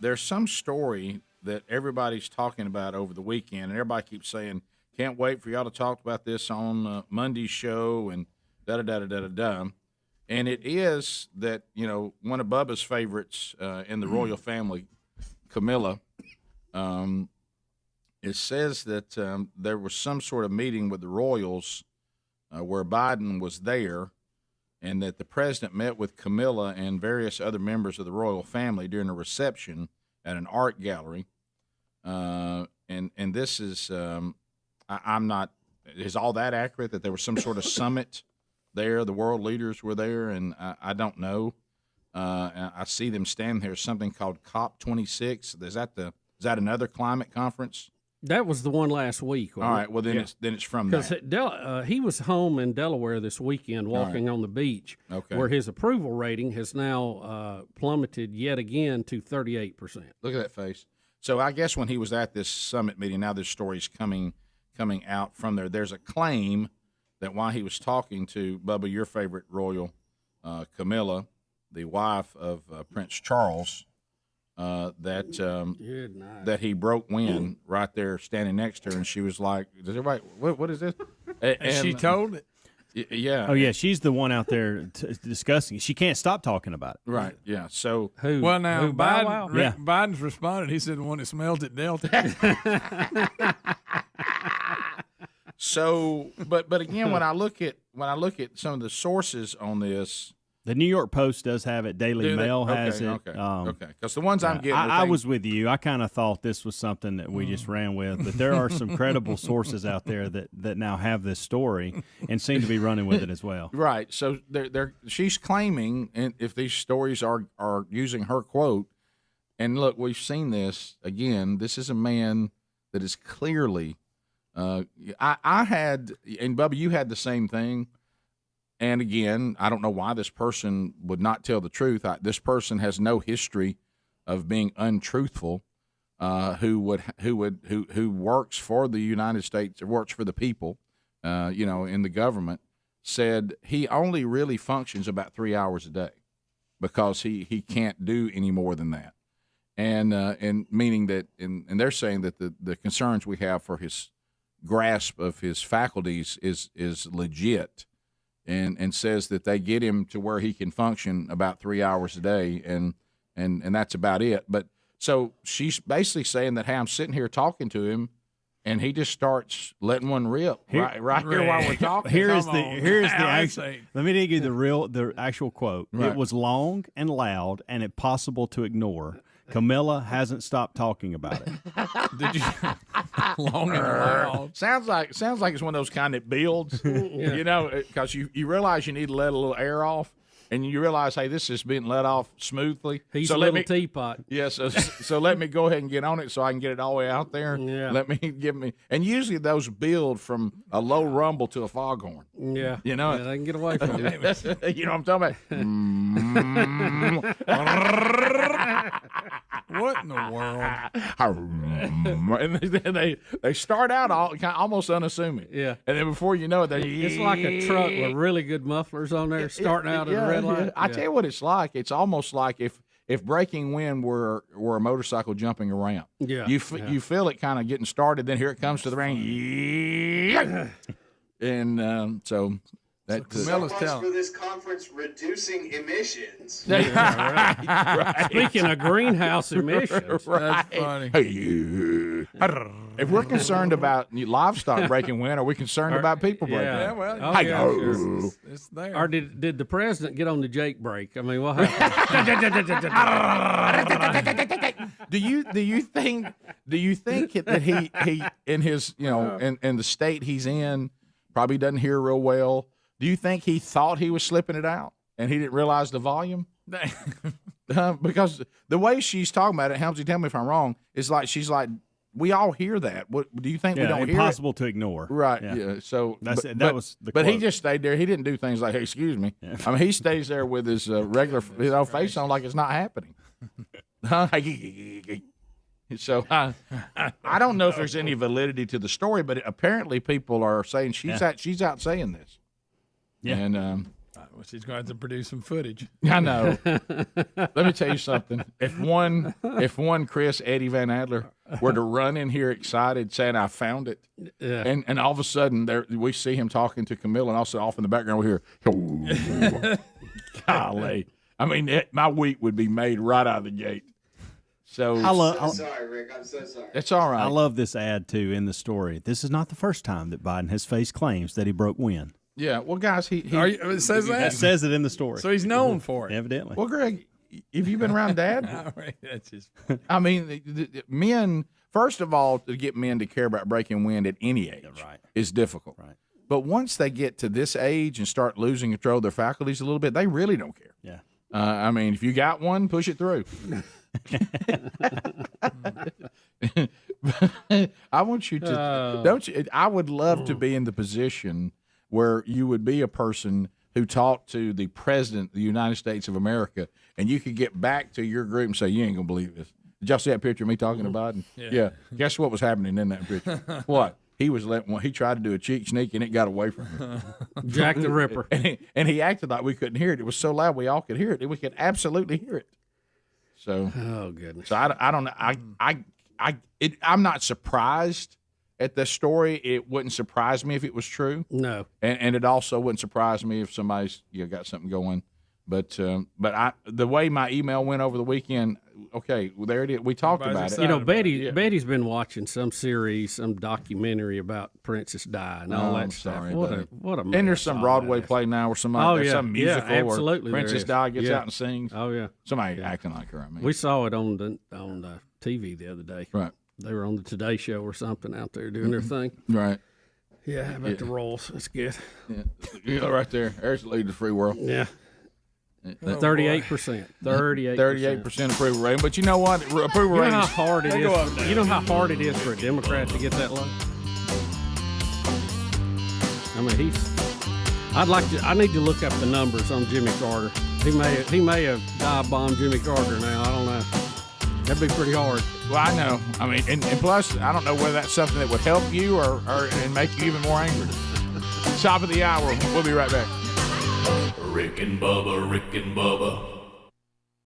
there's some story that everybody's talking about over the weekend, and everybody keeps saying, "Can't wait for y'all to talk about this on Monday's show," and da da da da da da. And it is that one of Bubba's favorites in the royal family, Camilla. It says that there was some sort of meeting with the royals where Biden was there, and that the president met with Camilla and various other members of the royal family during a reception at an art gallery. And this is, I'm not, is all that accurate that there was some sort of summit there? The world leaders were there, and I don't know. I see them standing there. Something called COP26. Is that another climate conference? That was the one last week. All right. Well, then it's from that. Because he was home in Delaware this weekend walking on the beach, where his approval rating has now plummeted yet again to 38%. Look at that face. So I guess when he was at this summit meeting, now this story's coming out from there. There's a claim that while he was talking to Bubba, your favorite royal, Camilla, the wife of Prince Charles, that he broke wind right there standing next to her, and she was like, "Does everybody? What is this?" And she told it. Yeah. Oh yeah, she's the one out there discussing it. She can't stop talking about it. Right. Yeah. So who? Well, now Bow Wow? Biden's responded. He said the one that smelled it dealt it. So, but again, when I look at some of the sources on this. The New York Post does have it. Daily Mail has it. Okay. Because the ones I'm getting, I was with you. I kind of thought this was something that we just ran with, but there are some credible sources out there that now have this story and seem to be running with it as well. Right. So she's claiming, and if these stories are using her quote, and look, we've seen this again. This is a man that is clearly. I had, and Bubba, you had the same thing. And again, I don't know why this person would not tell the truth. This person has no history of being untruthful. Who works for the United States, or works for the people, in the government, said he only really functions about 3 hours a day because he can't do any more than that. And meaning that, and they're saying that the concerns we have for his grasp of his faculties is legit. And says that they get him to where he can function about 3 hours a day, and that's about it. But so she's basically saying that, hey, I'm sitting here talking to him, and he just starts letting one rip right here while we're talking. Here's the actual. Let me give you the actual quote. Right. It was long and loud and impossible to ignore. Camilla hasn't stopped talking about it. Did you? Long and loud. Sounds like it's one of those kind that builds, because you realize you need to let a little air off, and you realize, hey, this is being let off smoothly. He's a little teapot. Yes. So let me go ahead and get on it so I can get it all the way out there. Yeah. Let me and usually those build from a low rumble to a foghorn. Yeah. You know, they can get away from it. You know what I'm talking about? What in the world? And they start out almost unassuming. Yeah. And then before you know it, it's like a truck with really good mufflers on there starting out at a red light. I tell you what it's like. It's almost like if breaking wind were a motorcycle jumping a ramp. Yeah. You feel it kind of getting started, then here it comes to the ring. And so that so much for this conference reducing emissions. Right. Speaking of greenhouse emissions, right. That's funny. If we're concerned about livestock breaking wind, are we concerned about people breaking wind? Yeah, well, sure. it's there. Or did the president get on the Jake break? I mean, what happened? Do you think that he in his in the state he's in probably doesn't hear real well? Do you think he thought he was slipping it out and he didn't realize the volume? Because the way she's talking about it, Helmsy, tell me if I'm wrong, is like she's like, we all hear that. What do you think we don't hear? Impossible to ignore. Right. Yeah. So that was the But quote. he just stayed there. He didn't do things like, hey, excuse me. Yeah. I mean, he stays there with his regular face on like it's not happening. So I don't know if there's any validity to the story, but apparently people are saying she's out saying this. Yeah. And She's going to have to produce some footage. I know. Let me tell you something. If one Chris Eddie Van Adler were to run in here excited saying I found it, and all of a sudden we see him talking to Camilla, and also off in the background we hear, golly. I mean, my week would be made right out of the gate. So sorry, Rick. I'm so sorry. It's all right. I love this ad too in the story. This is not the first time that Biden has faced claims that he broke wind. Yeah, well, guys, it says that. It says it in the story. So he's known for it. Evidently. Well, Greg, have you been around Dad? All right, that's just. I mean, men. First of all, to get men to care about breaking wind at any age is difficult. Right. But once they get to this age and start losing control of their faculties a little bit, they really don't care. Yeah. I mean, if you got one, push it through. I want you to don't you? I would love to be in the position where you would be a person who talked to the president of the United States of America, and you could get back to your group and say, "You ain't gonna believe this. Did y'all see that picture of me talking to Biden? Yeah. Guess what was happening in that picture? What? He was he tried to do a cheek sneak, and it got away from him. Jack the Ripper. And he acted like we couldn't hear it. It was so loud we all could hear it. And we could absolutely hear it. So, oh goodness. So I don't know. I'm not surprised at the story. It wouldn't surprise me if it was true. No. And it also wouldn't surprise me if somebody's got something going. But the way my email went over the weekend, okay, well, there it is. We talked about it. You know, Betty's been watching some series, some documentary about Princess Di and all that stuff. Sorry, what a mess. And there's some Broadway play now where somebody some musical absolutely where Princess Di gets out and sings. Oh yeah, somebody acting like her. I mean, we saw it on the TV the other day. Right, they were on the Today Show or something out there doing their thing. Right. Yeah, how about the Royals? That's good. Yeah, right there. There's the lead of the free world. Yeah. 38%. 38% approval rating. But you know what? Approval rating. You know how hard it is. You know how hard it is for a Democrat to get that low. I mean, I need to look up the numbers on Jimmy Carter. He may have dive bombed Jimmy Carter now. I don't know. That'd be pretty hard. Well, I know. I mean, and plus, I don't know whether that's something that would help you or and make you even more angry. Top of the hour. We'll be right back. Rick and Bubba, Rick and Bubba.